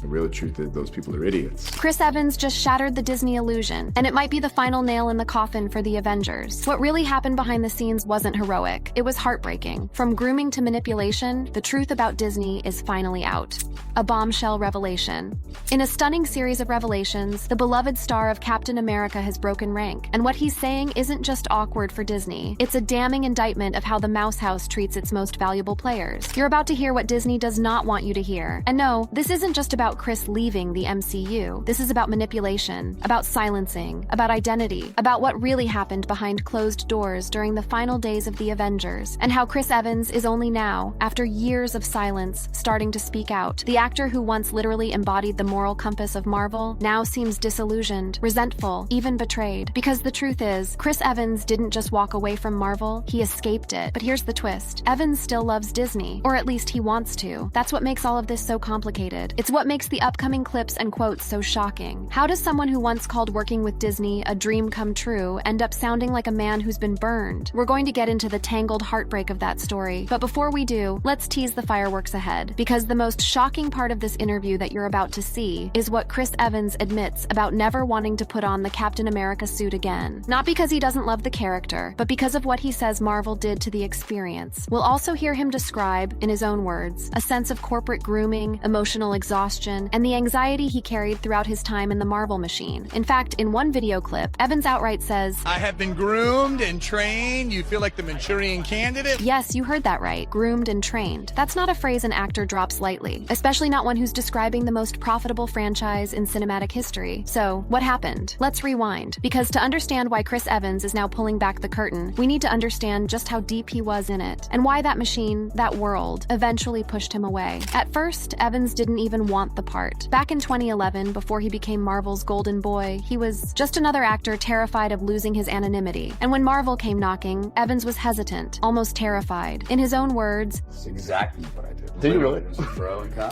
The real truth is those people are idiots. Chris Evans just shattered the Disney illusion, and it might be the final nail in the coffin for the Avengers. What really happened behind the scenes wasn't heroic. It was heartbreaking. From grooming to manipulation, the truth about Disney is finally out. A bombshell revelation. In a stunning series of revelations, the beloved star of Captain America has broken rank, and what he's saying isn't just awkward for Disney. It's a damning indictment of how the Mouse House treats its most valuable players. You're about to hear what Disney does not want you to hear. And no, this isn't just about Chris leaving the MCU. This is about manipulation, about silencing, about identity, about what really happened behind closed doors during the final days of the Avengers, and how Chris Evans is only now, after years of silence, starting to speak out. The actor who once literally embodied the moral compass of Marvel now seems disillusioned, resentful, even betrayed. Because the truth is, Chris Evans didn't just walk away from Marvel, he escaped it. But here's the twist. Evans still loves Disney, or at least he wants to. That's what makes all of this so complicated. It's what makes the upcoming clips and quotes so shocking. How does someone who once called working with Disney a dream come true end up sounding like a man who's been burned? We're going to get into the tangled heartbreak of that story. But before we do, let's tease the fireworks ahead. Because the most shocking part of this interview that you're about to see is what Chris Evans admits about never wanting to put on the Captain America suit again. Not because he doesn't love the character, but because of what he says Marvel did to the experience. We'll also hear him describe, in his own words, a sense of corporate grooming, emotional exhaustion, and the anxiety he carried throughout his time in the Marvel machine. In fact, in one video clip, Evans outright says, "I have been groomed and trained. You feel like the Manchurian candidate?" Yes, you heard that right. Groomed and trained. That's not a phrase an actor drops lightly, especially not one who's describing the most profitable franchise in cinematic history. So, what happened? Let's rewind, because to understand why Chris Evans is now pulling back the curtain, we need to understand just how deep he was in it, and why that machine, that world, eventually pushed him away. At first, Evans didn't even want the part. Back in 2011, before he became Marvel's golden boy, he was just another actor terrified of losing his anonymity. And when Marvel came knocking, Evans was hesitant, almost terrified. In his own words, "It's exactly what I did." Did you really?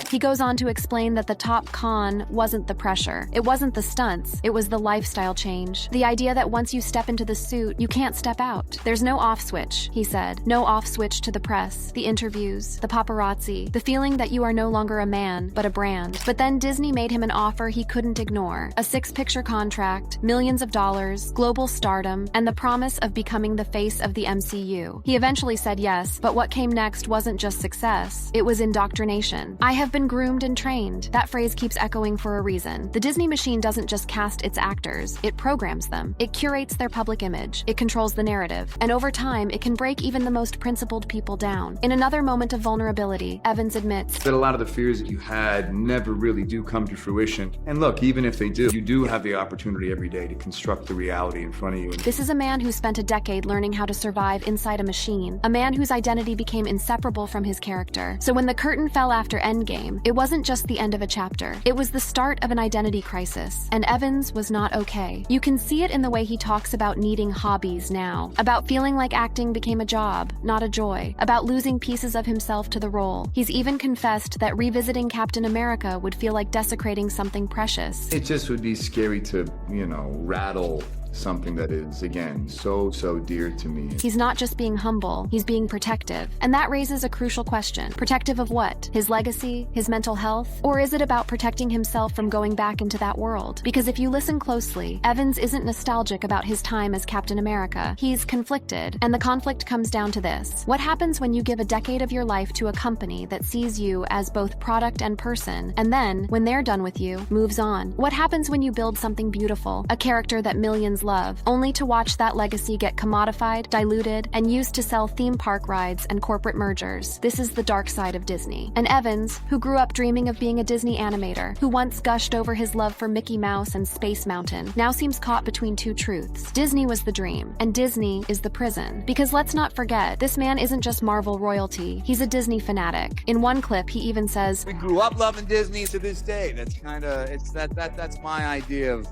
He goes on to explain that the top con wasn't the pressure. It wasn't the stunts. It was the lifestyle change. The idea that once you step into the suit, you can't step out. There's no off switch, he said. No off switch to the press, the interviews, the paparazzi, the feeling that you are no longer a man, but a brand. But then Disney made him an offer he couldn't ignore. A 6-picture contract, millions of dollars, global stardom, and the promise of becoming the face of the MCU. He eventually said yes, but what came next wasn't just success. It was indoctrination. "I have been groomed and trained." That phrase keeps echoing for a reason. The Disney machine doesn't just cast its actors, it programs them. It curates their public image. It controls the narrative. And over time, it can break even the most principled people down. In another moment of vulnerability, Evans admits That a lot of the fears that you had never really do come to fruition. And look, even if they do, you do have the opportunity every day to construct the reality in front of you. this is a man who spent a decade learning how to survive inside a machine, a man whose identity became inseparable from his character. So when the curtain fell after Endgame, it wasn't just the end of a chapter. It was the start of an identity crisis, and Evans was not okay. You can see it in the way he talks about needing hobbies now, about feeling like acting became a job, not a joy, about losing pieces of himself to the role. He's even confessed that revisiting Captain America would feel like desecrating something precious. It just would be scary to, rattle something that is, again, so dear to me. He's not just being humble, he's being protective. And that raises a crucial question. Protective of what? His legacy? His mental health? Or is it about protecting himself from going back into that world? Because if you listen closely, Evans isn't nostalgic about his time as Captain America. He's conflicted, and the conflict comes down to this. What happens when you give a decade of your life to a company that sees you as both product and person, and then, when they're done with you, moves on? What happens when you build something beautiful, a character that millions love, only to watch that legacy get commodified, diluted, and used to sell theme park rides and corporate mergers? This is the dark side of Disney. And Evans, who grew up dreaming of being a Disney animator, who once gushed over his love for Mickey Mouse and Space Mountain, now seems caught between two truths. Disney was the dream, and Disney is the prison. Because let's not forget, this man isn't just Marvel royalty, he's a Disney fanatic. In one clip, he even says, We grew up loving Disney to this day. That's kind of, that's my idea of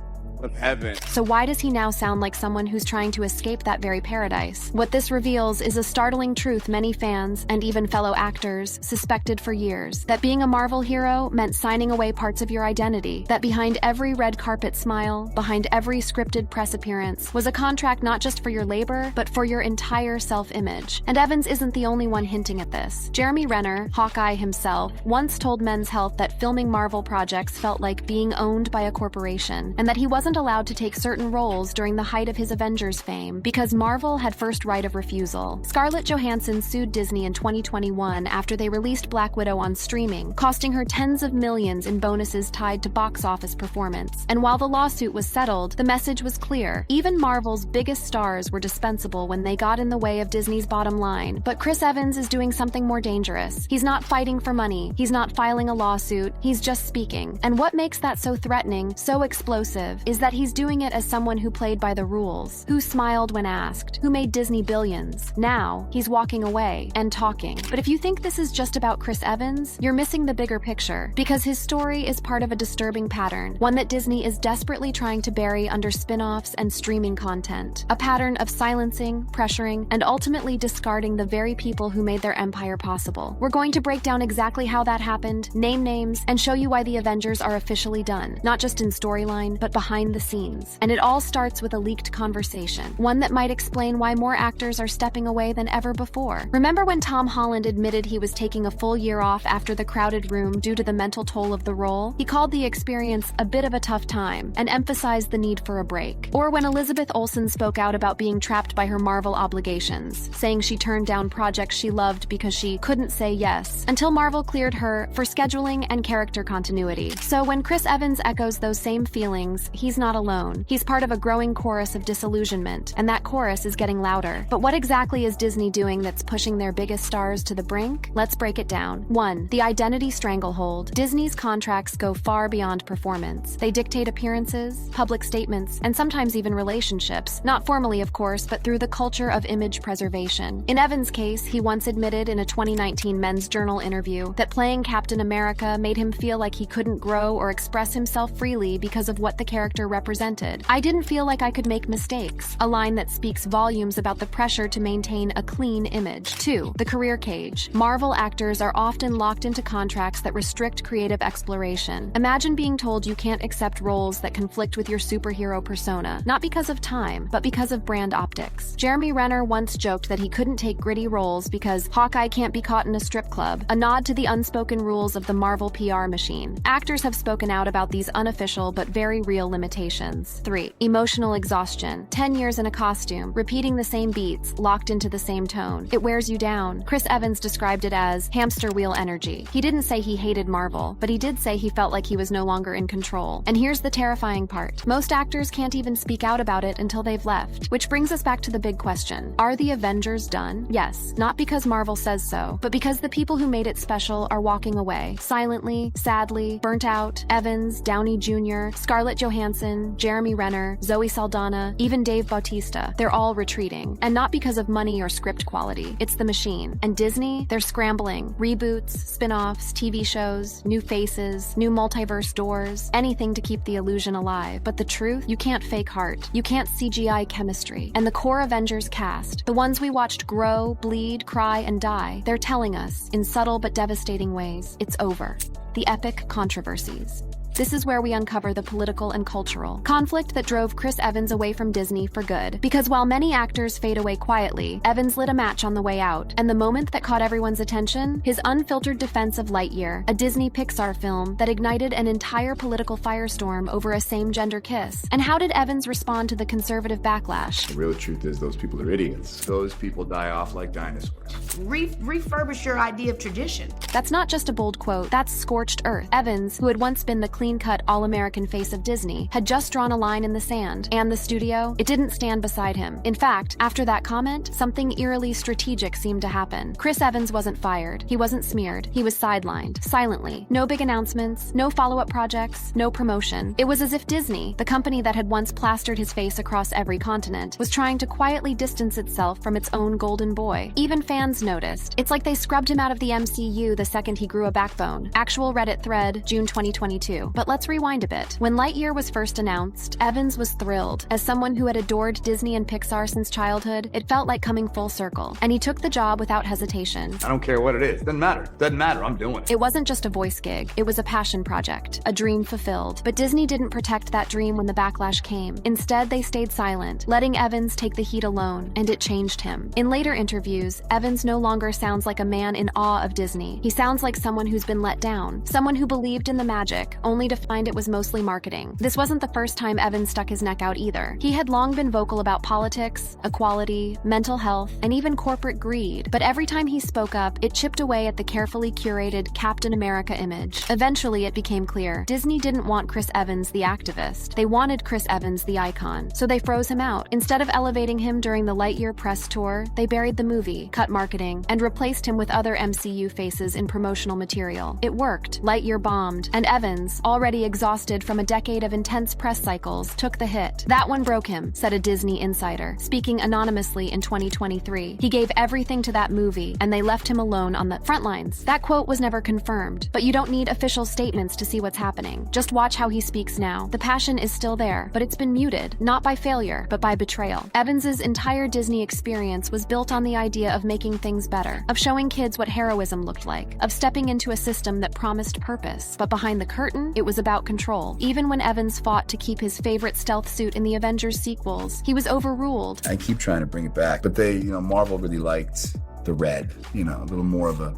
of heaven. So why does he now sound like someone who's trying to escape that very paradise? What this reveals is a startling truth many fans, and even fellow actors, suspected for years. That being a Marvel hero meant signing away parts of your identity. That behind every red carpet smile, behind every scripted press appearance, was a contract not just for your labor, but for your entire self-image. And Evans isn't the only one hinting at this. Jeremy Renner, Hawkeye himself, once told Men's Health that filming Marvel projects felt like being owned by a corporation, and that he wasn't allowed to take certain roles during the height of his Avengers fame because Marvel had first right of refusal. Scarlett Johansson sued Disney in 2021 after they released Black Widow on streaming, costing her tens of millions in bonuses tied to box office performance. And while the lawsuit was settled, the message was clear. Even Marvel's biggest stars were dispensable when they got in the way of Disney's bottom line. But Chris Evans is doing something more dangerous. He's not fighting for money. He's not filing a lawsuit. He's just speaking. And what makes that so threatening, so explosive, is that he's doing it as someone who played by the rules, who smiled when asked, who made Disney billions. Now, he's walking away and talking. But if you think this is just about Chris Evans, you're missing the bigger picture, because his story is part of a disturbing pattern, one that Disney is desperately trying to bury under spin-offs and streaming content. A pattern of silencing, pressuring, and ultimately discarding the very people who made their empire possible. We're going to break down exactly how that happened, name names, and show you why the Avengers are officially done, not just in storyline, but behind the scenes. And it all starts with a leaked conversation, one that might explain why more actors are stepping away than ever before. Remember when Tom Holland admitted he was taking a full year off after The Crowded Room due to the mental toll of the role? He called the experience a bit of a tough time and emphasized the need for a break. Or when Elizabeth Olsen spoke out about being trapped by her Marvel obligations, saying she turned down projects she loved because she couldn't say yes, until Marvel cleared her for scheduling and character continuity. So when Chris Evans echoes those same feelings, he's not alone. He's part of a growing chorus of disillusionment, and that chorus is getting louder. But what exactly is Disney doing that's pushing their biggest stars to the brink? Let's break it down. 1. The identity stranglehold. Disney's contracts go far beyond performance. They dictate appearances, public statements, and sometimes even relationships. Not formally, of course, but through the culture of image preservation. In Evans' case, he once admitted in a 2019 Men's Journal interview that playing Captain America made him feel like he couldn't grow or express himself freely because of what the character represented. "I didn't feel like I could make mistakes," a line that speaks volumes about the pressure to maintain a clean image. 2. The career cage. Marvel actors are often locked into contracts that restrict creative exploration. Imagine being told you can't accept roles that conflict with your superhero persona, not because of time, but because of brand optics. Jeremy Renner once joked that he couldn't take gritty roles because Hawkeye can't be caught in a strip club, a nod to the unspoken rules of the Marvel PR machine. Actors have spoken out about these unofficial but very real limitations. 3. Emotional exhaustion. 10 years in a costume, repeating the same beats, locked into the same tone. It wears you down. Chris Evans described it as hamster wheel energy. He didn't say he hated Marvel, but he did say he felt like he was no longer in control. And here's the terrifying part. Most actors can't even speak out about it until they've left. Which brings us back to the big question. Are the Avengers done? Yes, not because Marvel says so, but because the people who made it special are walking away. Silently, sadly, burnt out. Evans, Downey Jr., Scarlett Johansson, Jeremy Renner, Zoe Saldana, even Dave Bautista. They're all retreating. And not because of money or script quality. It's the machine. And Disney, they're scrambling. Reboots, spin-offs, TV shows, new faces, new multiverse doors, anything to keep the illusion alive. But the truth? You can't fake heart. You can't CGI chemistry. And the core Avengers cast, the ones we watched grow, bleed, cry, and die, they're telling us, in subtle but devastating ways, it's over. The epic controversies. This is where we uncover the political and cultural conflict that drove Chris Evans away from Disney for good. Because while many actors fade away quietly, Evans lit a match on the way out. And the moment that caught everyone's attention, his unfiltered defense of Lightyear, a Disney Pixar film that ignited an entire political firestorm over a same-gender kiss. And how did Evans respond to the conservative backlash? The real truth is those people are idiots. Those people die off like dinosaurs. Refurbish your idea of tradition. That's not just a bold quote, that's scorched earth. Evans, who had once been the clean-cut, all-American face of Disney, had just drawn a line in the sand, and the studio, it didn't stand beside him. In fact, after that comment, something eerily strategic seemed to happen. Chris Evans wasn't fired, he wasn't smeared, he was sidelined, silently. No big announcements, no follow-up projects, no promotion. It was as if Disney, the company that had once plastered his face across every continent, was trying to quietly distance itself from its own golden boy. Even fans noticed. It's like they scrubbed him out of the MCU the second he grew a backbone. Actual Reddit thread, June 2022. But let's rewind a bit. When Lightyear was first announced, Evans was thrilled. As someone who had adored Disney and Pixar since childhood, it felt like coming full circle. And he took the job without hesitation. I don't care what it is. Doesn't matter. Doesn't matter. I'm doing it. It wasn't just a voice gig. It was a passion project, a dream fulfilled. But Disney didn't protect that dream when the backlash came. Instead, they stayed silent, letting Evans take the heat alone, and it changed him. In later interviews, Evans no longer sounds like a man in awe of Disney. He sounds like someone who's been let down, someone who believed in the magic, only to find it was mostly marketing. This wasn't the first time Evans stuck his neck out either. He had long been vocal about politics, equality, mental health, and even corporate greed. But every time he spoke up, it chipped away at the carefully curated Captain America image. Eventually, it became clear Disney didn't want Chris Evans the activist. They wanted Chris Evans the icon. So they froze him out. Instead of elevating him during the Lightyear press tour, they buried the movie, cut marketing, and replaced him with other MCU faces in promotional material. It worked. Lightyear bombed, and Evans, already exhausted from a decade of intense press cycles, took the hit. That one broke him, said a Disney insider, speaking anonymously in 2023. He gave everything to that movie, and they left him alone on the front lines. That quote was never confirmed, but you don't need official statements to see what's happening. Just watch how he speaks now. The passion is still there, but it's been muted, not by failure, but by betrayal. Evans's entire Disney experience was built on the idea of making things better, of showing kids what heroism looked like, of stepping into a system that promised purpose. But behind the curtain, it was about control. Even when Evans fought to keep his favorite stealth suit in the Avengers sequels, he was overruled. I keep trying to bring it back, but Marvel really liked the red, a little more of a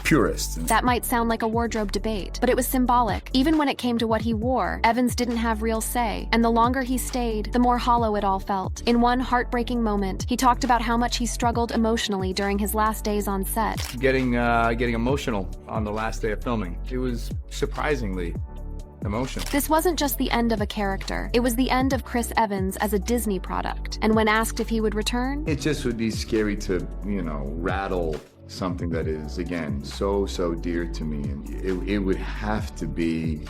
purist. That might sound like a wardrobe debate, but it was symbolic. Even when it came to what he wore, Evans didn't have real say, and the longer he stayed, the more hollow it all felt. In one heartbreaking moment, he talked about how much he struggled emotionally during his last days on set. Getting emotional on the last day of filming. It was surprisingly emotional. This wasn't just the end of a character. It was the end of Chris Evans as a Disney product. And when asked if he would return, It just would be scary to, rattle something that is, again, so dear to me. And it would have to be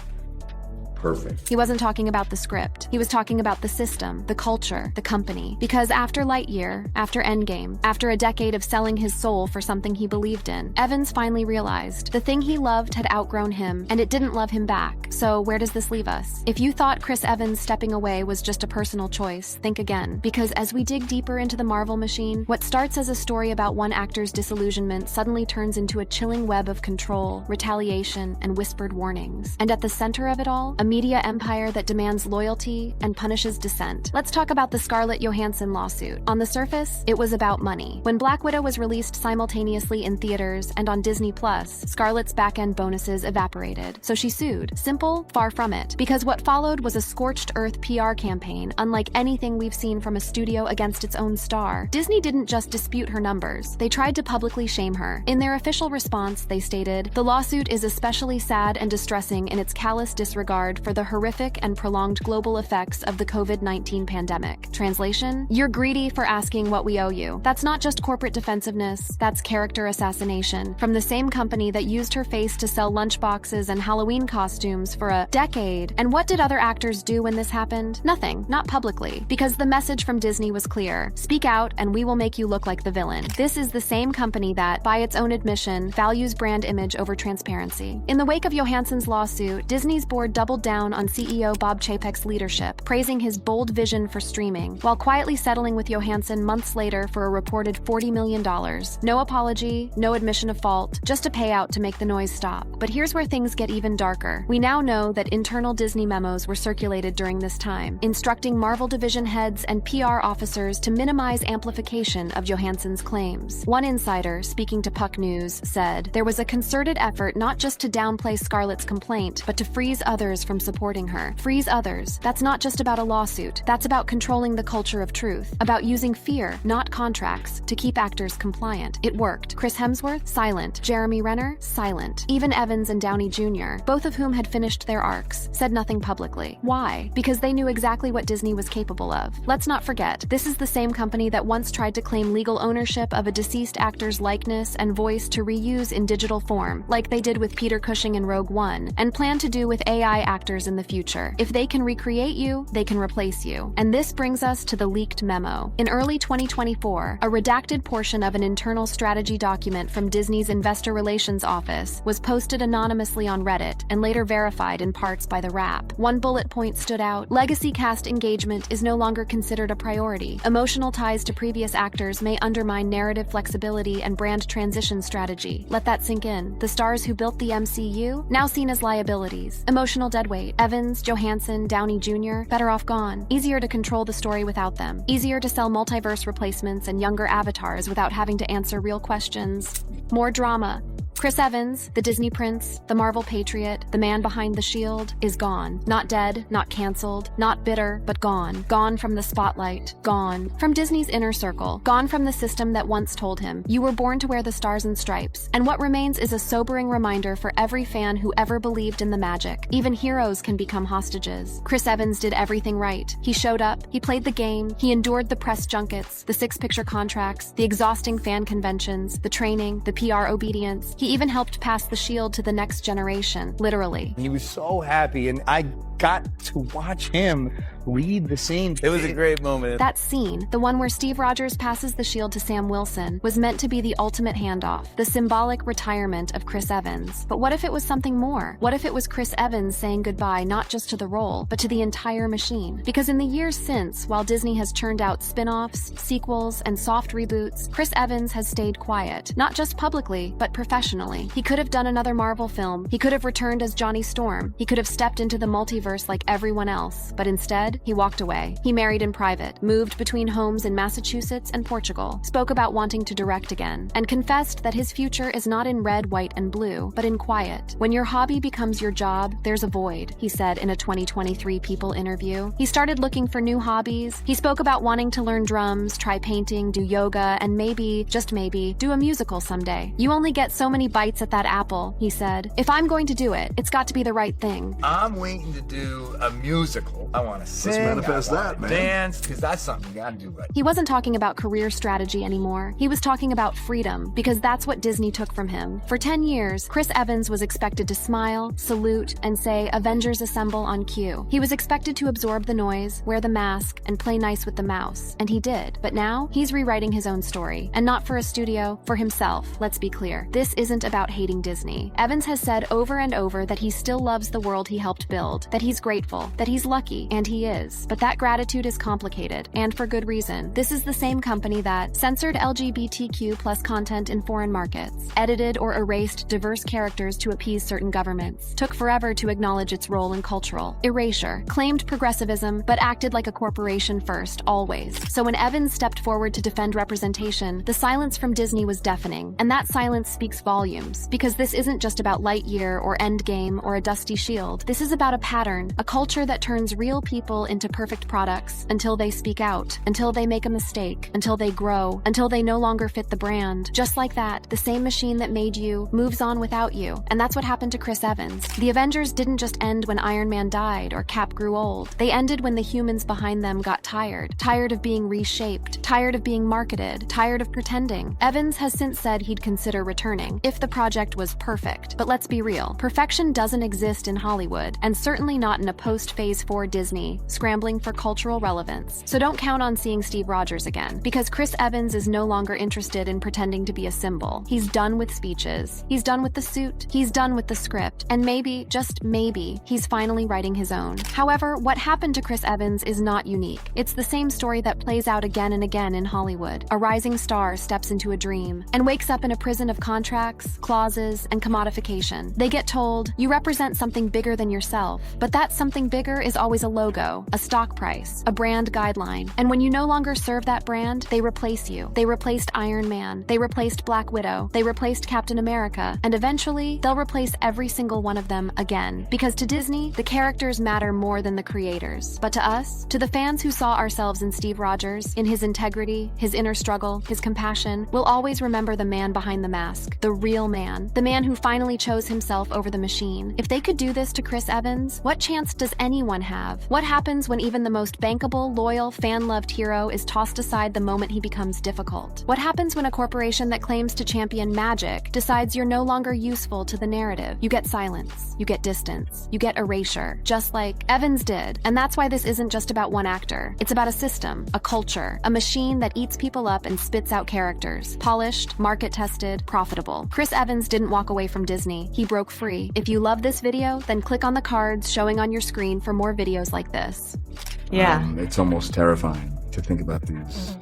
perfect. he wasn't talking about the script. He was talking about the system, the culture, the company. Because after Lightyear, after Endgame, after a decade of selling his soul for something he believed in, Evans finally realized the thing he loved had outgrown him, and it didn't love him back. So where does this leave us? If you thought Chris Evans stepping away was just a personal choice, think again. Because as we dig deeper into the Marvel machine, what starts as a story about one actor's disillusionment suddenly turns into a chilling web of control, retaliation, and whispered warnings. And at the center of it all, a media empire that demands loyalty and punishes dissent. Let's talk about the Scarlett Johansson lawsuit. On the surface, it was about money. When Black Widow was released simultaneously in theaters and on Disney+, Scarlett's back-end bonuses evaporated. So she sued. Simple? Far from it. Because what followed was a scorched earth PR campaign, unlike anything we've seen from a studio against its own star. Disney didn't just dispute her numbers. They tried to publicly shame her. In their official response, they stated, "The lawsuit is especially sad and distressing in its callous disregard for the horrific and prolonged global effects of the COVID-19 pandemic." Translation: "You're greedy for asking what we owe you." That's not just corporate defensiveness, that's character assassination. From the same company that used her face to sell lunchboxes and Halloween costumes for a decade. And what did other actors do when this happened? Nothing, not publicly. Because the message from Disney was clear. Speak out and we will make you look like the villain. This is the same company that, by its own admission, values brand image over transparency. In the wake of Johansson's lawsuit, Disney's board doubled down on CEO Bob Chapek's leadership, praising his bold vision for streaming, while quietly settling with Johansson months later for a reported $40 million. No apology, no admission of fault, just a payout to make the noise stop. But here's where things get even darker. We now know that internal Disney memos were circulated during this time, instructing Marvel division heads and PR officers to minimize amplification of Johansson's claims. One insider, speaking to Puck News, said, "There was a concerted effort not just to downplay Scarlett's complaint, but to freeze others from supporting her." Freeze others. That's not just about a lawsuit. That's about controlling the culture of truth, about using fear, not contracts, to keep actors compliant. It worked. Chris Hemsworth, silent. Jeremy Renner, silent. Even Evans and Downey Jr., both of whom had finished their arcs, said nothing publicly. Why? Because they knew exactly what Disney was capable of. Let's not forget, this is the same company that once tried to claim legal ownership of a deceased actor's likeness and voice to reuse in digital form, like they did with Peter Cushing in Rogue One, and planned to do with AI actors actors in the future. If they can recreate you, they can replace you. And this brings us to the leaked memo. In early 2024, a redacted portion of an internal strategy document from Disney's Investor Relations Office was posted anonymously on Reddit and later verified in parts by the Wrap. One bullet point stood out: legacy cast engagement is no longer considered a priority. Emotional ties to previous actors may undermine narrative flexibility and brand transition strategy. Let that sink in. The stars who built the MCU, now seen as liabilities. Emotional deadweight: Evans, Johansson, Downey Jr., better off gone. Easier to control the story without them. Easier to sell multiverse replacements and younger avatars without having to answer real questions. More drama. Chris Evans, the Disney prince, the Marvel patriot, the man behind the shield, is gone. Not dead, not canceled, not bitter, but gone. Gone from the spotlight. Gone from Disney's inner circle. Gone from the system that once told him, "You were born to wear the stars and stripes." And what remains is a sobering reminder for every fan who ever believed in the magic. Even heroes can become hostages. Chris Evans did everything right. He showed up, he played the game, he endured the press junkets, the six-picture contracts, the exhausting fan conventions, the training, the PR obedience. He even helped pass the shield to the next generation, literally. He was so happy, and I got to watch him read the scene. It was a great moment. That scene, the one where Steve Rogers passes the shield to Sam Wilson, was meant to be the ultimate handoff, the symbolic retirement of Chris Evans. But what if it was something more? What if it was Chris Evans saying goodbye not just to the role, but to the entire machine? Because in the years since, while Disney has churned out spin-offs, sequels, and soft reboots, Chris Evans has stayed quiet, not just publicly, but professionally. He could have done another Marvel film. He could have returned as Johnny Storm. He could have stepped into the multiverse like everyone else, but instead, he walked away. He married in private, moved between homes in Massachusetts and Portugal, spoke about wanting to direct again, and confessed that his future is not in red, white, and blue, but in quiet. When your hobby becomes your job, there's a void, he said in a 2023 People interview. He started looking for new hobbies. He spoke about wanting to learn drums, try painting, do yoga, and maybe, just maybe, do a musical someday. You only get so many bites at that apple, he said. If I'm going to do it, it's got to be the right thing. I'm waiting to do a musical. I want to sing. Let's manifest that, man. Dance, because that's something you gotta do right. He wasn't talking about career strategy anymore. He was talking about freedom, because that's what Disney took from him. For 10 years, Chris Evans was expected to smile, salute, and say, "Avengers assemble" on cue. He was expected to absorb the noise, wear the mask, and play nice with the mouse. And he did. But now, he's rewriting his own story. And not for a studio, for himself. Let's be clear. This isn't about hating Disney. Evans has said over and over that he still loves the world he helped build, that he's grateful, that he's lucky, and he is. But that gratitude is complicated, and for good reason. This is the same company that censored LGBTQ+ content in foreign markets, edited or erased diverse characters to appease certain governments, took forever to acknowledge its role in cultural erasure, claimed progressivism, but acted like a corporation first, always. So when Evans stepped forward to defend representation, the silence from Disney was deafening, and that silence speaks volumes, because this isn't just about Lightyear or Endgame or a dusty shield. This is about a pattern, a culture that turns real people into perfect products until they speak out, until they make a mistake, until they grow, until they no longer fit the brand. Just like that, the same machine that made you moves on without you. And that's what happened to Chris Evans. The Avengers didn't just end when Iron Man died or Cap grew old. They ended when the humans behind them got tired. Tired of being reshaped. Tired of being marketed. Tired of pretending. Evans has since said he'd consider returning, if the project was perfect. But let's be real. Perfection doesn't exist in Hollywood, and certainly not in a post-Phase 4 Disney, scrambling for cultural relevance. So don't count on seeing Steve Rogers again, because Chris Evans is no longer interested in pretending to be a symbol. He's done with speeches. He's done with the suit. He's done with the script. And maybe, just maybe, he's finally writing his own. However, what happened to Chris Evans is not unique. It's the same story that plays out again and again in Hollywood. A rising star steps into a dream and wakes up in a prison of contracts, clauses, and commodification. They get told, "You represent something bigger than yourself," but that something bigger is always a logo, a stock price, a brand guideline. And when you no longer serve that brand, they replace you. They replaced Iron Man. They replaced Black Widow. They replaced Captain America. And eventually, they'll replace every single one of them again. Because to Disney, the characters matter more than the creators. But to us, to the fans who saw ourselves in Steve Rogers, in his integrity, his inner struggle, his compassion, we'll always remember the man behind the mask, the real man, the man who finally chose himself over the machine. If they could do this to Chris Evans, what chance does anyone have? What happens when even the most bankable, loyal, fan-loved hero is tossed aside the moment he becomes difficult? What happens when a corporation that claims to champion magic decides you're no longer useful to the narrative? You get silence, you get distance, you get erasure, just like Evans did. And that's why this isn't just about one actor. It's about a system, a culture, a machine that eats people up and spits out characters. Polished, market-tested, profitable. Chris Evans didn't walk away from Disney. He broke free. If you love this video, then click on the cards showing on your screen for more videos like this. Yeah. It's almost terrifying to think about these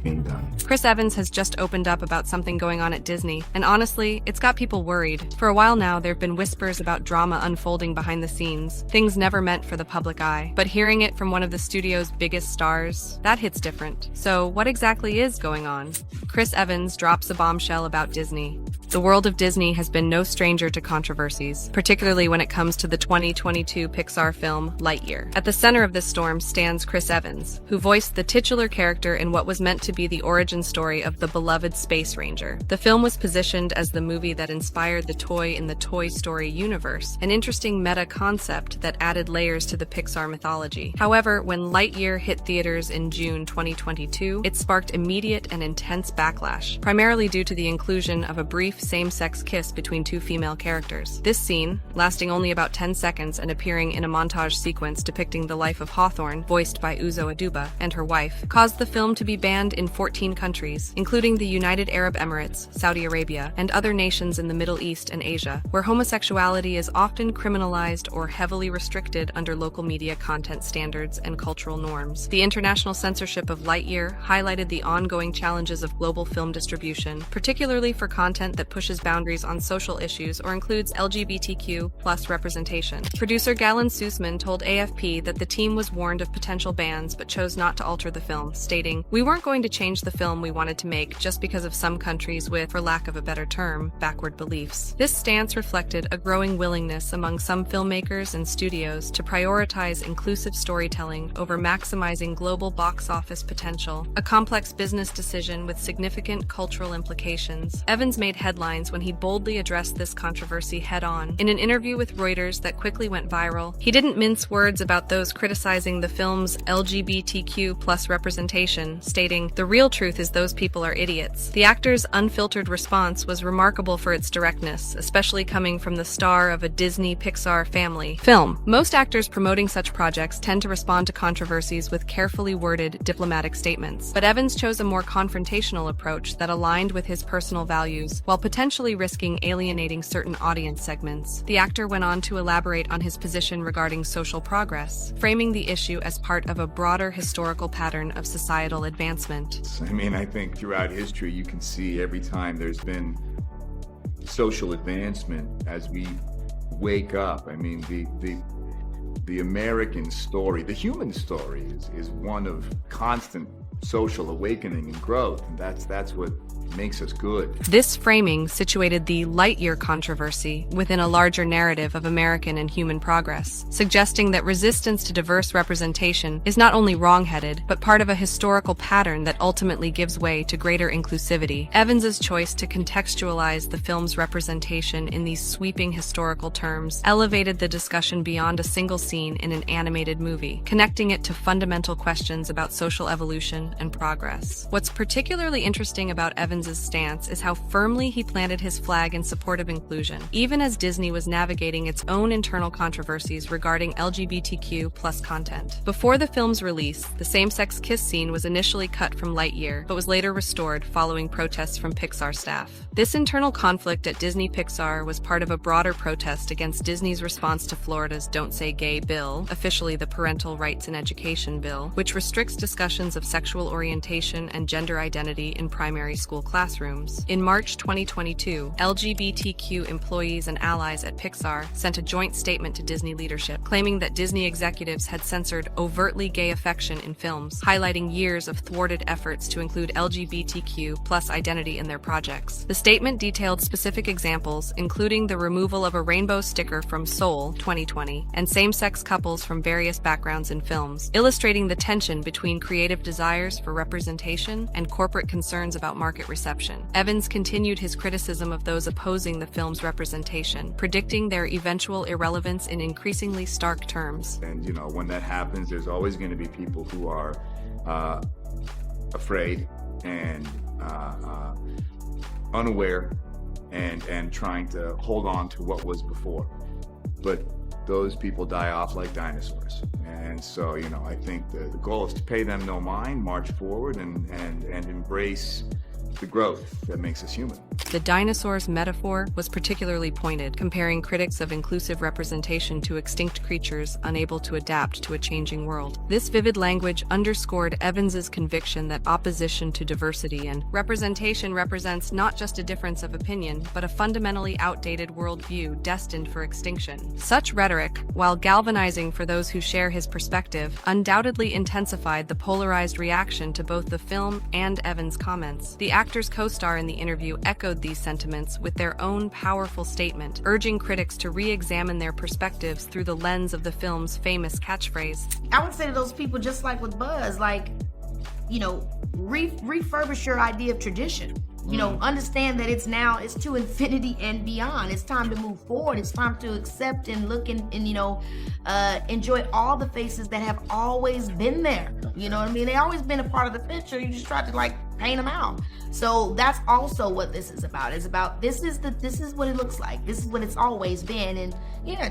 being done. Chris Evans has just opened up about something going on at Disney, and honestly, it's got people worried. For a while now, there have been whispers about drama unfolding behind the scenes, things never meant for the public eye. But hearing it from one of the studio's biggest stars, that hits different. So what exactly is going on? Chris Evans drops a bombshell about Disney. The world of Disney has been no stranger to controversies, particularly when it comes to the 2022 Pixar film Lightyear. At the center of this storm stands Chris Evans, who voiced the titular character in what was meant to be the origin story of the beloved Space Ranger. The film was positioned as the movie that inspired the toy in the Toy Story universe, an interesting meta concept that added layers to the Pixar mythology. However, when Lightyear hit theaters in June 2022, it sparked immediate and intense backlash, primarily due to the inclusion of a brief same-sex kiss between two female characters. This scene, lasting only about 10 seconds and appearing in a montage sequence depicting the life of Hawthorne, voiced by Uzo Aduba, and her wife, caused the film to be banned in 14 countries, including the United Arab Emirates, Saudi Arabia, and other nations in the Middle East and Asia, where homosexuality is often criminalized or heavily restricted under local media content standards and cultural norms. The international censorship of Lightyear highlighted the ongoing challenges of global film distribution, particularly for content that pushes boundaries on social issues or includes LGBTQ+ representation. Producer Galen Sussman told AFP that the team was warned of potential bans but chose not to alter the film, stating, "We weren't going to change the film we wanted to make just because of some countries with, for lack of a better term, backward beliefs." This stance reflected a growing willingness among some filmmakers and studios to prioritize inclusive storytelling over maximizing global box office potential, a complex business decision with significant cultural implications. Evans made headlines when he boldly addressed this controversy head-on. In an interview with Reuters that quickly went viral, he didn't mince words about those criticizing the film's LGBTQ+ representation, stating, "The real truth is those people are idiots." The actor's unfiltered response was remarkable for its directness, especially coming from the star of a Disney-Pixar family film. Most actors promoting such projects tend to respond to controversies with carefully worded diplomatic statements, but Evans chose a more confrontational approach that aligned with his personal values, while potentially risking alienating certain audience segments. The actor went on to elaborate on his position regarding social progress, framing the issue as part of a broader historical pattern of societal advancement. I mean, I think throughout history, you can see every time there's been social advancement as we wake up. I mean, the American story, the human story is one of constant social awakening and growth, and that's what makes us good. This framing situated the Lightyear controversy within a larger narrative of American and human progress, suggesting that resistance to diverse representation is not only wrong-headed, but part of a historical pattern that ultimately gives way to greater inclusivity. Evans's choice to contextualize the film's representation in these sweeping historical terms elevated the discussion beyond a single scene in an animated movie, connecting it to fundamental questions about social evolution and progress. What's particularly interesting about Evans's stance is how firmly he planted his flag in support of inclusion, even as Disney was navigating its own internal controversies regarding LGBTQ+ content. Before the film's release, the same-sex kiss scene was initially cut from Lightyear, but was later restored following protests from Pixar staff. This internal conflict at Disney Pixar was part of a broader protest against Disney's response to Florida's Don't Say Gay bill, officially the Parental Rights in Education bill, which restricts discussions of sexual orientation and gender identity in primary school classrooms. In March 2022, LGBTQ employees and allies at Pixar sent a joint statement to Disney leadership, claiming that Disney executives had censored overtly gay affection in films, highlighting years of thwarted efforts to include LGBTQ+ identity in their projects. The statement detailed specific examples, including the removal of a rainbow sticker from Soul 2020 and same-sex couples from various backgrounds in films, illustrating the tension between creative desires desires for representation and corporate concerns about market reception. Evans continued his criticism of those opposing the film's representation, predicting their eventual irrelevance in increasingly stark terms. And, when that happens, there's always going to be people who are afraid and unaware and trying to hold on to what was before. But those people die off like dinosaurs. And so, I think the goal is to pay them no mind, march forward, and embrace the growth that makes us human. The dinosaurs metaphor was particularly pointed, comparing critics of inclusive representation to extinct creatures unable to adapt to a changing world. This vivid language underscored Evans's conviction that opposition to diversity and representation represents not just a difference of opinion, but a fundamentally outdated worldview destined for extinction. Such rhetoric, while galvanizing for those who share his perspective, undoubtedly intensified the polarized reaction to both the film and Evans' comments. The actor's co-star in the interview echoed these sentiments with their own powerful statement, urging critics to re-examine their perspectives through the lens of the film's famous catchphrase. I would say to those people, just like with Buzz, refurbish your idea of tradition. Understand that it's to infinity and beyond. It's time to move forward. It's time to accept and look and enjoy all the faces that have always been there. You know what I mean? They always been a part of the picture. You just try to paint them out. So that's also what this is about. It's about this is what it looks like. This is what it's always been, and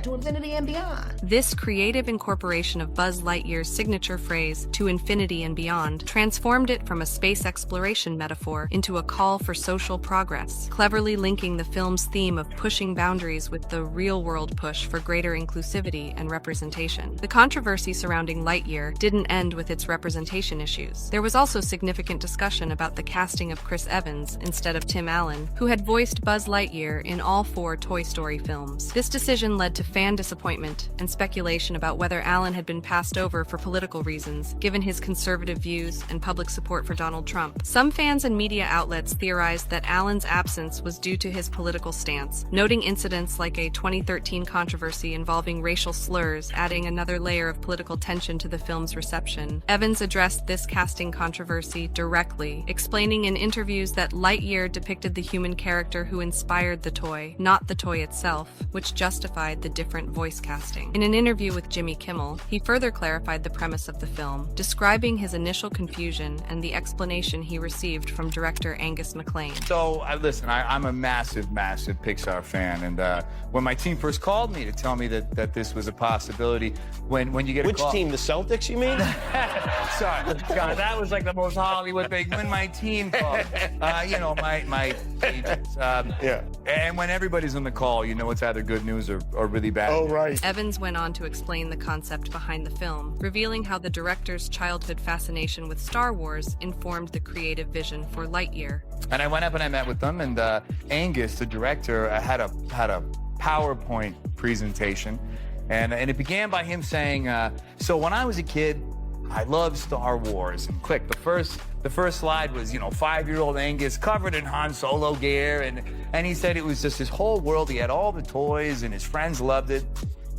to infinity and beyond. This creative incorporation of Buzz Lightyear's signature phrase, "to infinity and beyond," transformed it from a space exploration metaphor into a call for social progress, cleverly linking the film's theme of pushing boundaries with the real-world push for greater inclusivity and representation. The controversy surrounding Lightyear didn't end with its representation issues. There was also significant discussion about the casting of Chris Evans instead of Tim Allen, who had voiced Buzz Lightyear in all 4 Toy Story films. This decision led to fan disappointment and speculation about whether Allen had been passed over for political reasons, given his conservative views and public support for Donald Trump. Some fans and media outlets theorized that Allen's absence was due to his political stance, noting incidents like a 2013 controversy involving racial slurs, adding another layer of political tension to the film's reception. Evans addressed this casting controversy directly, explaining in interviews that Lightyear depicted the human character who inspired the toy, not the toy itself, which justified the different voice casting. In an interview with Jimmy Kimmel, he further clarified the premise of the film, describing his initial confusion and the explanation he received from director Angus MacLane. So, listen, I'm a massive Pixar fan, and when my team first called me to tell me that this was a possibility, when you get a call... Which team, the Celtics, you mean? Sorry, God, that was like the most Hollywood thing. When my team called, my agents. Yeah. And when everybody's on the call, it's either good news or really bad. Oh, right. Evans went on to explain the concept behind the film, revealing how the director's childhood fascination with Star Wars informed the creative vision for Lightyear. And I went up and I met with them, and Angus, the director, had a PowerPoint presentation, and it began by him saying, so when I was a kid, I loved Star Wars. And click, the first slide was, 5-year-old Angus covered in Han Solo gear, and he said it was just his whole world. He had all the toys, and his friends loved it.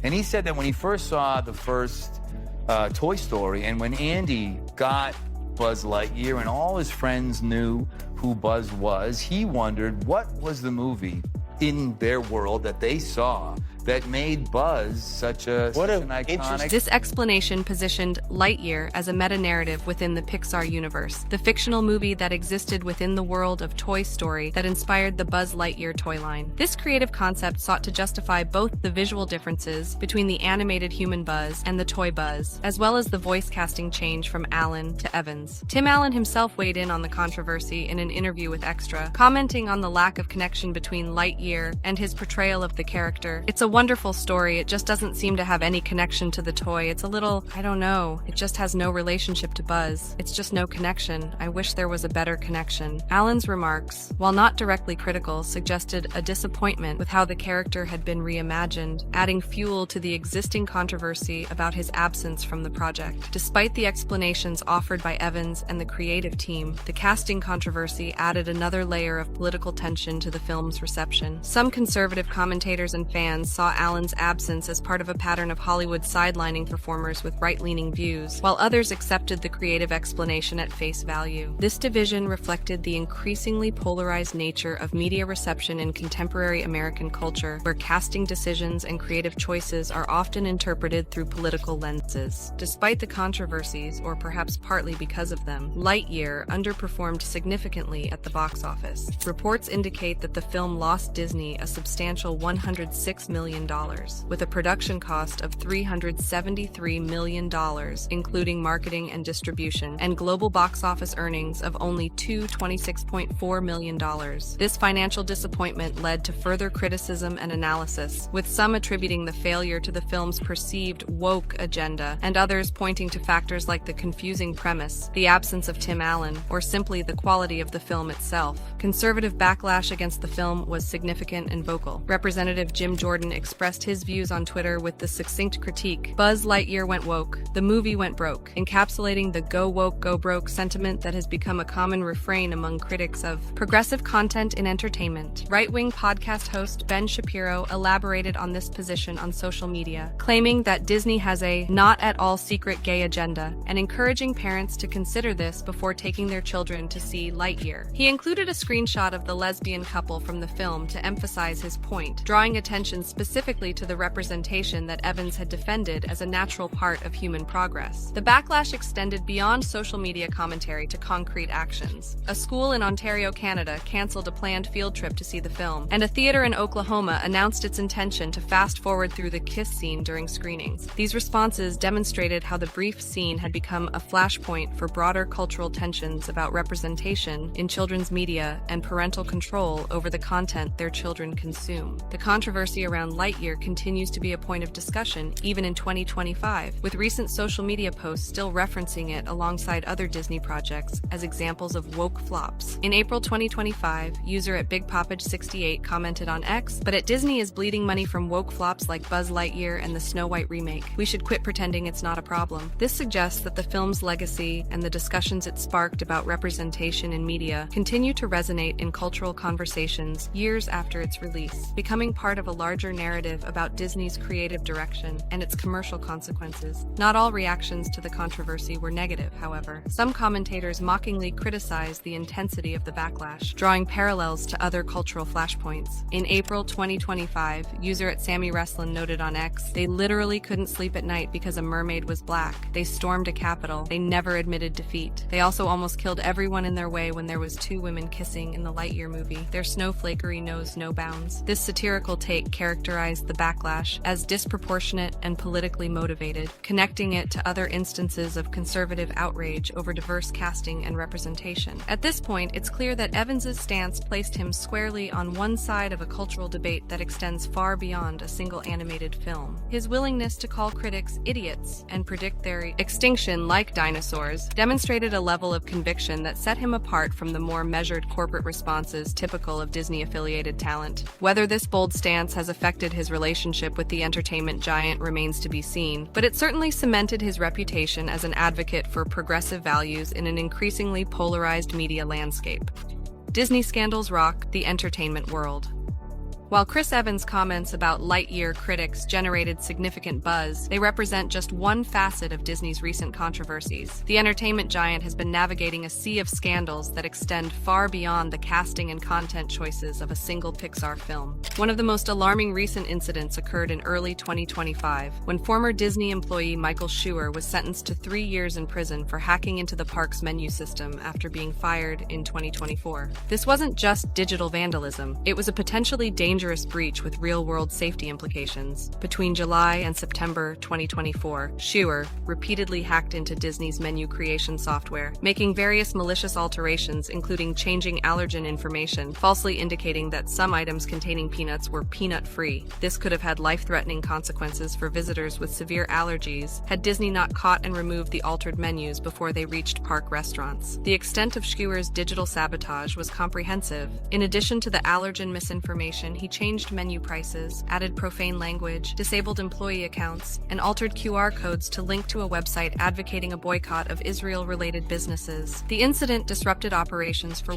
And he said that when he first saw the first Toy Story, and when Andy got Buzz Lightyear and all his friends knew who Buzz was, he wondered what was the movie in their world that they saw that made Buzz such an iconic... This explanation positioned Lightyear as a meta-narrative within the Pixar universe, the fictional movie that existed within the world of Toy Story that inspired the Buzz Lightyear toy line. This creative concept sought to justify both the visual differences between the animated human Buzz and the toy Buzz, as well as the voice casting change from Allen to Evans. Tim Allen himself weighed in on the controversy in an interview with Extra, commenting on the lack of connection between Lightyear and his portrayal of the character. "It's a wonderful story, it just doesn't seem to have any connection to the toy. It's a little, I don't know, it just has no relationship to Buzz. It's just no connection. I wish there was a better connection." Allen's remarks, while not directly critical, suggested a disappointment with how the character had been reimagined, adding fuel to the existing controversy about his absence from the project. Despite the explanations offered by Evans and the creative team, the casting controversy added another layer of political tension to the film's reception. Some conservative commentators and fans saw saw Allen's absence as part of a pattern of Hollywood sidelining performers with right-leaning views, while others accepted the creative explanation at face value. This division reflected the increasingly polarized nature of media reception in contemporary American culture, where casting decisions and creative choices are often interpreted through political lenses. Despite the controversies, or perhaps partly because of them, Lightyear underperformed significantly at the box office. Reports indicate that the film lost Disney a substantial $106 million, with a production cost of $373 million, including marketing and distribution, and global box office earnings of only $26.4 million. This financial disappointment led to further criticism and analysis, with some attributing the failure to the film's perceived woke agenda, and others pointing to factors like the confusing premise, the absence of Tim Allen, or simply the quality of the film itself. Conservative backlash against the film was significant and vocal. Representative Jim Jordan expressed his views on Twitter with the succinct critique, "Buzz Lightyear went woke, the movie went broke," encapsulating the go woke, go broke sentiment that has become a common refrain among critics of progressive content in entertainment. Right-wing podcast host Ben Shapiro elaborated on this position on social media, claiming that Disney has a not at all secret gay agenda and encouraging parents to consider this before taking their children to see Lightyear. He included a screenshot of the lesbian couple from the film to emphasize his point, drawing attention specifically to the representation that Evans had defended as a natural part of human progress. The backlash extended beyond social media commentary to concrete actions. A school in Ontario, Canada, canceled a planned field trip to see the film, and a theater in Oklahoma announced its intention to fast forward through the kiss scene during screenings. These responses demonstrated how the brief scene had become a flashpoint for broader cultural tensions about representation in children's media and parental control over the content their children consume. The controversy around Lightyear continues to be a point of discussion even in 2025, with recent social media posts still referencing it alongside other Disney projects as examples of woke flops. In April 2025, user at BigPoppage68 commented on X, "But at Disney is bleeding money from woke flops like Buzz Lightyear and the Snow White remake. We should quit pretending it's not a problem." This suggests that the film's legacy and the discussions it sparked about representation in media continue to resonate in cultural conversations years after its release, becoming part of a larger narrative about Disney's creative direction and its commercial consequences. Not all reactions to the controversy were negative, however. Some commentators mockingly criticized the intensity of the backlash, drawing parallels to other cultural flashpoints. In April 2025, user at Sammy Wrestlin noted on X, "They literally couldn't sleep at night because a mermaid was black. They stormed a capitol. They never admitted defeat. They also almost killed everyone in their way when there was two women kissing in the Lightyear movie. Their snowflakery knows no bounds." This satirical take characterized the backlash as disproportionate and politically motivated, connecting it to other instances of conservative outrage over diverse casting and representation. At this point, it's clear that Evans's stance placed him squarely on one side of a cultural debate that extends far beyond a single animated film. His willingness to call critics idiots and predict their extinction like dinosaurs demonstrated a level of conviction that set him apart from the more measured corporate responses typical of Disney-affiliated talent. Whether this bold stance has affected his relationship with the entertainment giant remains to be seen, but it certainly cemented his reputation as an advocate for progressive values in an increasingly polarized media landscape. Disney scandals rock the entertainment world. While Chris Evans' comments about Lightyear critics generated significant buzz, they represent just one facet of Disney's recent controversies. The entertainment giant has been navigating a sea of scandals that extend far beyond the casting and content choices of a single Pixar film. One of the most alarming recent incidents occurred in early 2025, when former Disney employee Michael Schur was sentenced to 3 years in prison for hacking into the park's menu system after being fired in 2024. This wasn't just digital vandalism, it was a potentially dangerous breach with real-world safety implications. Between July and September 2024, Schur repeatedly hacked into Disney's menu creation software, making various malicious alterations, including changing allergen information, falsely indicating that some items containing peanuts were peanut-free. This could have had life-threatening consequences for visitors with severe allergies had Disney not caught and removed the altered menus before they reached park restaurants. The extent of Schur's digital sabotage was comprehensive. In addition to the allergen misinformation, he he changed menu prices, added profane language, disabled employee accounts, and altered QR codes to link to a website advocating a boycott of Israel-related businesses. The incident disrupted operations for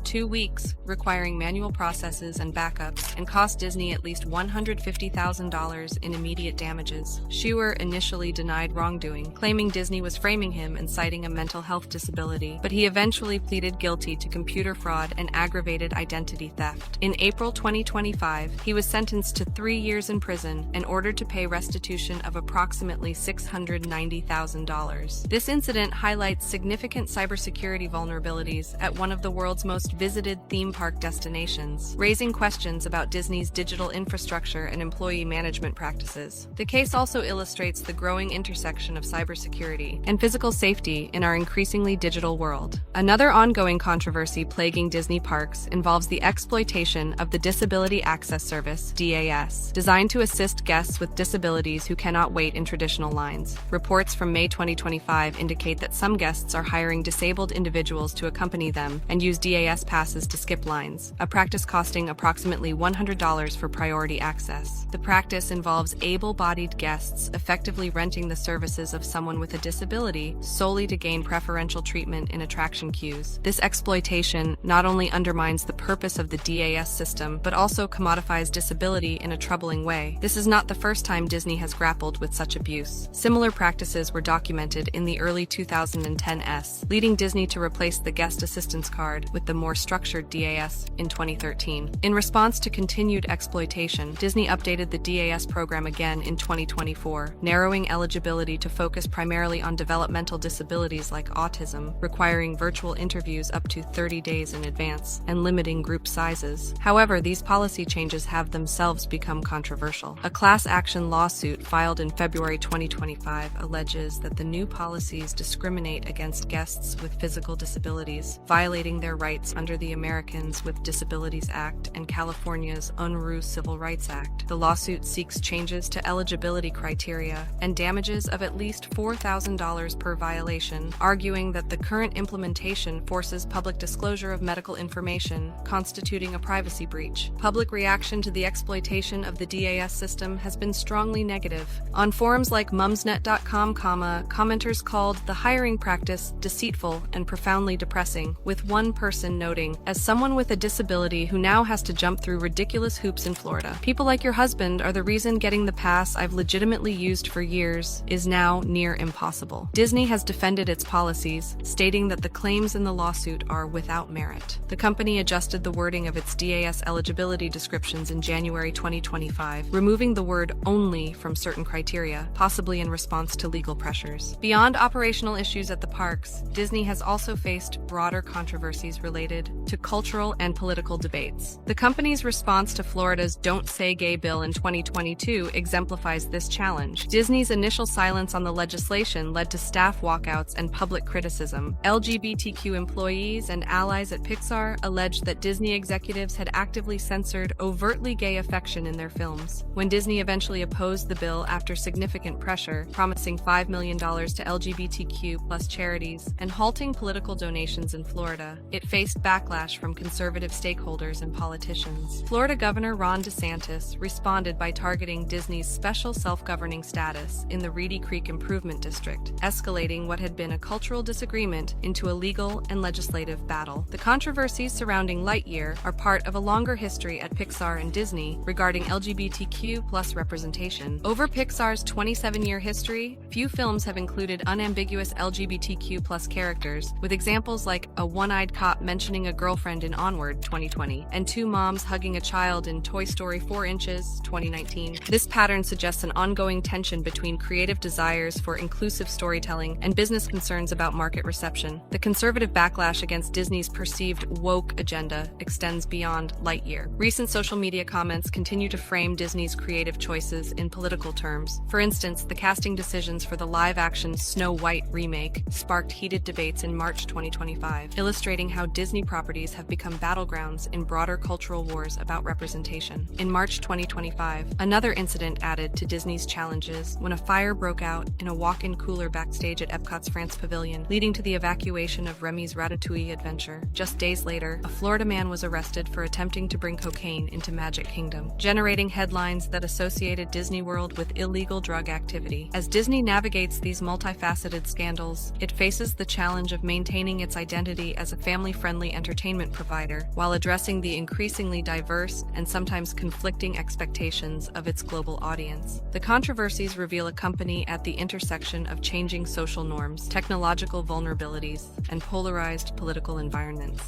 2 weeks, requiring manual processes and backups, and cost Disney at least $150,000 in immediate damages. Scheuer initially denied wrongdoing, claiming Disney was framing him and citing a mental health disability, but he eventually pleaded guilty to computer fraud and aggravated identity theft. In April 2025, he was sentenced to 3 years in prison and ordered to pay restitution of approximately $690,000. This incident highlights significant cybersecurity vulnerabilities at one of the world's most visited theme park destinations, raising questions about Disney's digital infrastructure and employee management practices. The case also illustrates the growing intersection of cybersecurity and physical safety in our increasingly digital world. Another ongoing controversy plaguing Disney parks involves the exploitation of the Disability Access Service, DAS, designed to assist guests with disabilities who cannot wait in traditional lines. Reports from May 2025 indicate that some guests are hiring disabled individuals to accompany them and use DAS passes to skip lines, a practice costing approximately $100 for priority access. The practice involves able-bodied guests effectively renting the services of someone with a disability solely to gain preferential treatment in attraction queues. This exploitation not only undermines the purpose of the DAS system, but also commodifies disability in a troubling way. This is not the first time Disney has grappled with such abuse. Similar practices were documented in the early 2010s, leading Disney to replace the guest assistance card with the more structured DAS in 2013. In response to continued exploitation, Disney updated the DAS program again in 2024, narrowing eligibility to focus primarily on developmental disabilities like autism, requiring virtual interviews up to 30 days in advance, and limiting group sizes. However, these policy changes have themselves become controversial. A class action lawsuit filed in February 2025 alleges that the new policies discriminate against guests with physical disabilities, violating their rights under the Americans with Disabilities Act and California's Unruh Civil Rights Act. The lawsuit seeks changes to eligibility criteria and damages of at least $4,000 per violation, arguing that the current implementation forces public disclosure of medical information, constituting a privacy breach. Public reaction to the exploitation of the DAS system has been strongly negative. On forums like mumsnet.com, commenters called the hiring practice deceitful and profoundly depressing, with one person noting, "As someone with a disability who now has to jump through ridiculous hoops in Florida, people like your husband are the reason getting the pass I've legitimately used for years is now near impossible." Disney has defended its policies, stating that the claims in the lawsuit are without merit. The company adjusted the wording of its DAS eligibility descriptions in January 2025, removing the word "only" from certain criteria, possibly in response to legal pressures. Beyond operational issues at the parks, Disney has also faced broader controversies related to cultural and political debates. The company's response to Florida's Don't Say Gay bill in 2022 exemplifies this challenge. Disney's initial silence on the legislation led to staff walkouts and public criticism. LGBTQ employees and allies at Pixar alleged that Disney executives had actively censored overtly gay affection in their films. When Disney eventually opposed the bill after significant pressure, promising $5 million to LGBTQ+ charities and halting political donations in Florida, it faced backlash from conservative stakeholders and politicians. Florida Governor Ron DeSantis responded by targeting Disney's special self-governing status in the Reedy Creek Improvement District, escalating what had been a cultural disagreement into a legal and legislative battle. The controversies surrounding Lightyear are part of a longer history at Pixar and Disney regarding LGBTQ+ representation. Over Pixar's 27-year history, few films have included unambiguous LGBTQ+ characters, with examples like a one-eyed cop mentioning a girlfriend in Onward 2020, and two moms hugging a child in Toy Story 4 Inches 2019. This pattern suggests an ongoing tension between creative desires for inclusive storytelling and business concerns about market reception. The conservative backlash against Disney's perceived woke agenda extends beyond Lightyear. Recent social media comments continue to frame Disney's creative choices in political terms. For instance, the casting decisions for the live-action Snow White remake sparked heated debates in March 2025, illustrating how Disney properties have become battlegrounds in broader cultural wars about representation. In March 2025, another incident added to Disney's challenges when a fire broke out in a walk-in cooler backstage at Epcot's France Pavilion, leading to the evacuation of Remy's Ratatouille adventure. Just days later, a Florida man was arrested for attempting to bring cocaine cocaine into Magic Kingdom, generating headlines that associated Disney World with illegal drug activity. As Disney navigates these multifaceted scandals, it faces the challenge of maintaining its identity as a family-friendly entertainment provider while addressing the increasingly diverse and sometimes conflicting expectations of its global audience. The controversies reveal a company at the intersection of changing social norms, technological vulnerabilities, and polarized political environments.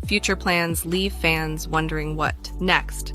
Future plans leave fans wondering what next.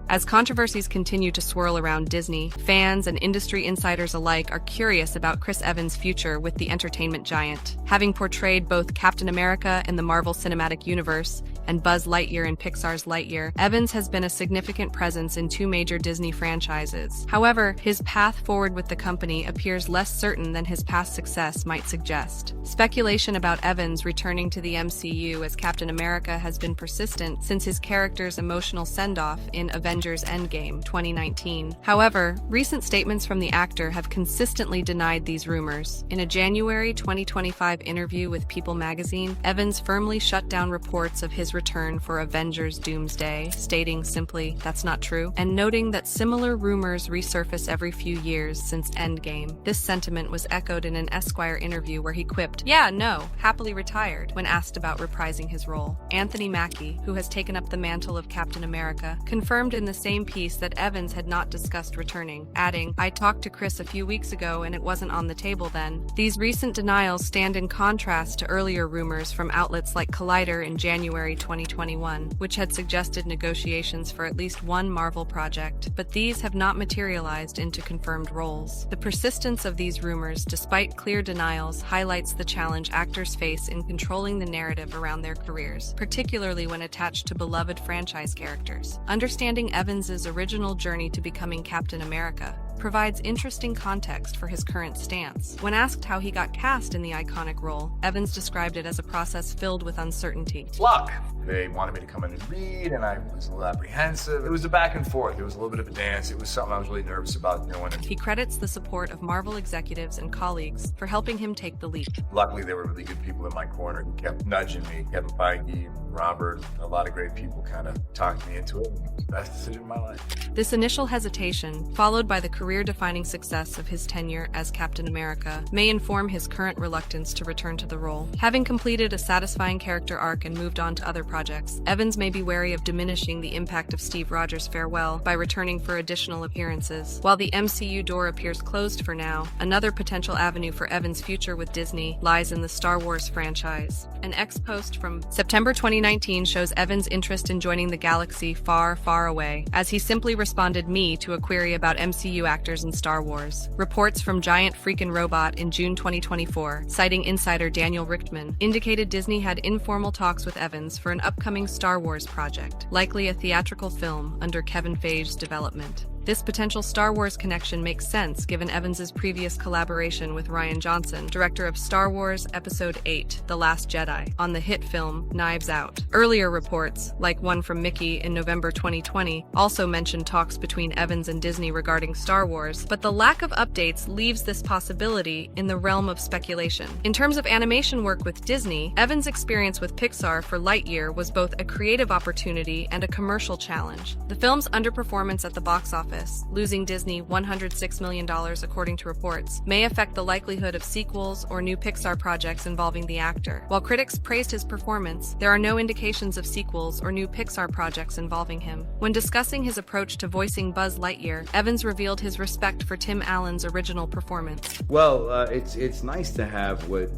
As controversies continue to swirl around Disney, fans and industry insiders alike are curious about Chris Evans' future with the entertainment giant. Having portrayed both Captain America in the Marvel Cinematic Universe and Buzz Lightyear in Pixar's Lightyear, Evans has been a significant presence in two major Disney franchises. However, his path forward with the company appears less certain than his past success might suggest. Speculation about Evans returning to the MCU as Captain America has been persistent since his character's emotional send-off in Avengers Endgame 2019. However, recent statements from the actor have consistently denied these rumors. In a January 2025 interview with People magazine, Evans firmly shut down reports of his return for Avengers Doomsday, stating simply, "That's not true," and noting that similar rumors resurface every few years since Endgame. This sentiment was echoed in an Esquire interview where he quipped, "Yeah, no, happily retired," when asked about reprising his role. Anthony Mackie, who has taken up the mantle of Captain America, confirmed in the same piece that Evans had not discussed returning, adding, "I talked to Chris a few weeks ago and it wasn't on the table then." These recent denials stand in contrast to earlier rumors from outlets like Collider in January 2021, which had suggested negotiations for at least one Marvel project, but these have not materialized into confirmed roles. The persistence of these rumors, despite clear denials, highlights the challenge actors face in controlling the narrative around their careers, particularly when attached to beloved franchise characters. Understanding Evans's original journey to becoming Captain America provides interesting context for his current stance. When asked how he got cast in the iconic role, Evans described it as a process filled with uncertainty. Luck. They wanted me to come in and read, and I was a little apprehensive. It was a back and forth. It was a little bit of a dance. It was something I was really nervous about doing. He credits the support of Marvel executives and colleagues for helping him take the leap. Luckily, there were really good people in my corner who kept nudging me. Kevin Feige, Robert, a lot of great people kind of talked me into it. It was the best decision of my life. This initial hesitation, followed by the career-defining success of his tenure as Captain America, may inform his current reluctance to return to the role. Having completed a satisfying character arc and moved on to other projects, Evans may be wary of diminishing the impact of Steve Rogers' farewell by returning for additional appearances. While the MCU door appears closed for now, another potential avenue for Evans' future with Disney lies in the Star Wars franchise. An ex-post from September 2019 shows Evans' interest in joining the galaxy far, far away, as he simply responded "me" to a query about MCU actors in Star Wars. Reports from Giant Freakin' Robot in June 2024, citing insider Daniel Richtman, indicated Disney had informal talks with Evans for an upcoming Star Wars project, likely a theatrical film under Kevin Feige's development. This potential Star Wars connection makes sense given Evans's previous collaboration with Rian Johnson, director of Star Wars Episode 8, The Last Jedi, on the hit film Knives Out. Earlier reports, like one from Mickey in November 2020, also mentioned talks between Evans and Disney regarding Star Wars, but the lack of updates leaves this possibility in the realm of speculation. In terms of animation work with Disney, Evans' experience with Pixar for Lightyear was both a creative opportunity and a commercial challenge. The film's underperformance at the box office, losing Disney $106 million according to reports, may affect the likelihood of sequels or new Pixar projects involving the actor. While critics praised his performance, there are no indications of sequels or new Pixar projects involving him. When discussing his approach to voicing Buzz Lightyear, Evans revealed his respect for Tim Allen's original performance. Well, it's nice to have what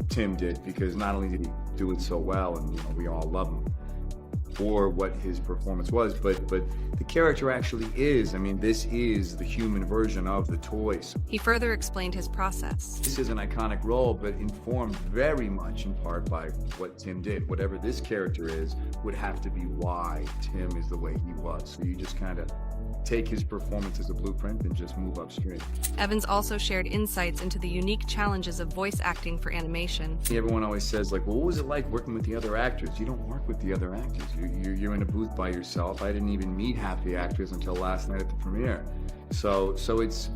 Tim did, because not only did he do it so well, and we all love him for what his performance was, but the character actually is. I mean, this is the human version of the toys. He further explained his process. This is an iconic role, but informed very much in part by what Tim did. Whatever this character is would have to be why Tim is the way he was. So you just kind of take his performance as a blueprint and just move upstream. Evans also shared insights into the unique challenges of voice acting for animation. Everyone always says, like, well, what was it like working with the other actors? You don't work with the other actors. You're in a booth by yourself. I didn't even meet half the actors until last night at the premiere. So it's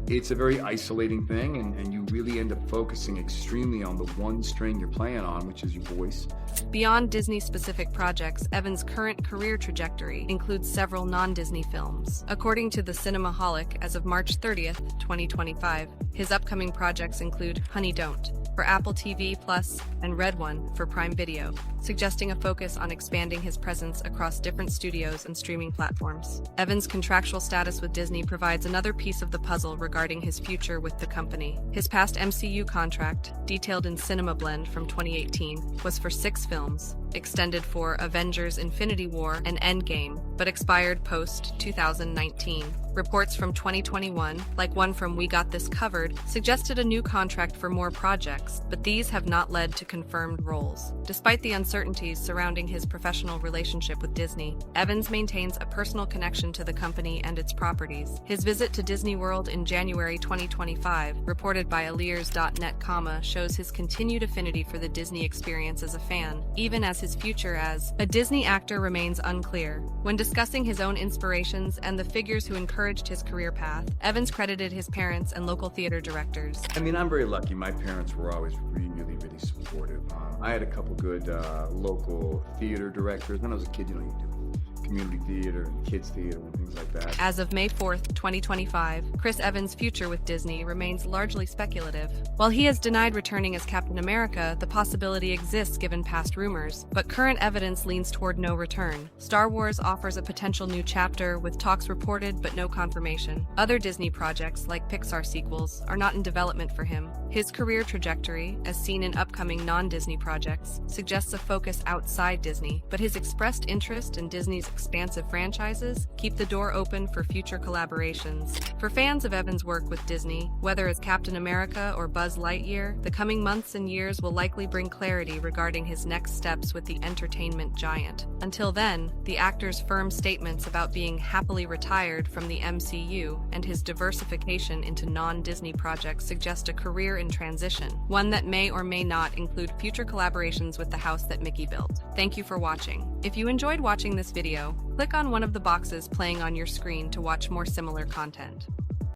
it's a very isolating thing, and you really end up focusing extremely on the one string you're playing on, which is your voice. Beyond Disney-specific projects, Evans' current career trajectory includes several non-Disney films. According to the Cinemaholic, as of March 30th, 2025, his upcoming projects include Honey Don't for Apple TV Plus and Red One for Prime Video, suggesting a focus on expanding his presence across different studios and streaming platforms. Evans' contractual status with Disney provides another piece of the puzzle regarding his future with the company. His past MCU contract, detailed in Cinema Blend from 2018, was for 6 films, extended for Avengers Infinity War and Endgame, but expired post-2019. Reports from 2021, like one from We Got This Covered, suggested a new contract for more projects, but these have not led to confirmed roles. Despite the uncertainties surrounding his professional relationship with Disney, Evans maintains a personal connection to the company and its properties. His visit to Disney World in January 2025, reported by Aliers.net, shows his continued affinity for the Disney experience as a fan, even as his future as a Disney actor remains unclear. When discussing his own inspirations and the figures who encouraged his career path, Evans credited his parents and local theater directors. I mean, I'm very lucky. My parents were always really supportive. I had a couple good local theater directors. When I was a kid, you do community theater and kids theater and things like that. As of May 4th, 2025, Chris Evans' future with Disney remains largely speculative. While he has denied returning as Captain America, the possibility exists given past rumors, but current evidence leans toward no return. Star Wars offers a potential new chapter, with talks reported but no confirmation. Other Disney projects, like Pixar sequels, are not in development for him. His career trajectory, as seen in upcoming non-Disney projects, suggests a focus outside Disney, but his expressed interest in Disney's expansive franchises keep the door open for future collaborations. For fans of Evans' work with Disney, whether as Captain America or Buzz Lightyear, the coming months and years will likely bring clarity regarding his next steps with the entertainment giant. Until then, the actor's firm statements about being happily retired from the MCU and his diversification into non-Disney projects suggest a career in transition, one that may or may not include future collaborations with the house that Mickey built. Thank you for watching. If you enjoyed watching this video, click on one of the boxes playing on your screen to watch more similar content.